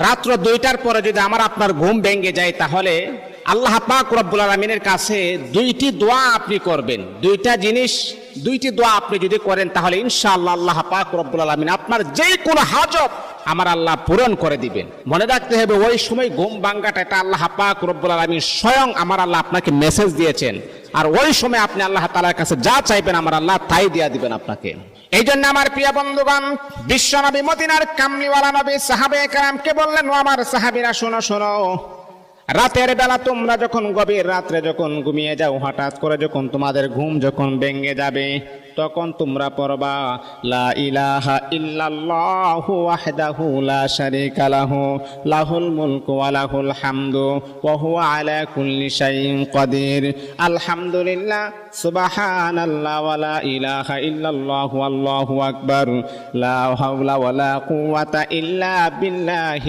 রাত্র 2টার পরে যদি আমার আপনার ঘুম ভেঙে যায়, তাহলে আল্লাহ পাক রব্বুল আলামিনের কাছে দুইটি দোয়া আপনি করবেন। দুইটি দোয়া আপনি যদি করেন, তাহলে ইনশাআল্লাহ আল্লাহ পাক রব্বুল আলামিন আপনার যে কোনো হাজত আমার আল্লাহ পূরণ করে দিবেন। মনে রাখতে হবে, ওই সময় ঘুম ভাঙ্গাটা এটা আল্লাহ পাক রব্বুল আলামিন স্বয়ং আমার আল্লাহ আপনাকে মেসেজ দিয়েছেন। আর ওই সময় আপনি আল্লাহ তাআলার কাছে যা চাইবেন আমার আল্লাহ তাই দিয়ে দিবেন আপনাকে। এই জন্য আমার প্রিয় বন্ধুগণ, বিশ্ব নবী মদিনার কামলিওয়ালা নবী সাহাবায়ে কেরামকে বললেন, ও আমার সাহাবীরা শোনো শোনো, রাতের বেলা তোমরা যখন গভীর রাত্রে যখন ঘুমিয়ে যাও, হঠাৎ করে যখন তোমাদের ঘুম যখন ভেঙে যাবে, তখন তোমরা পড়বা লা ইলাহা ইল্লাল্লাহু ওয়াহদাহু লা শারীকা লাহু লাহুল মুলকু ওয়া লাহুল হামদু ওয়া হুয়া আলা কুল্লি শাইইন কাদির। আলহামদুলিল্লাহ, সুবহানাল্লাহ, ওয়া লা ইলাহা ইল্লাল্লাহু আল্লাহু আকবার, লা হাওলা ওয়া লা কুওয়াতা ইল্লা বিল্লাহ।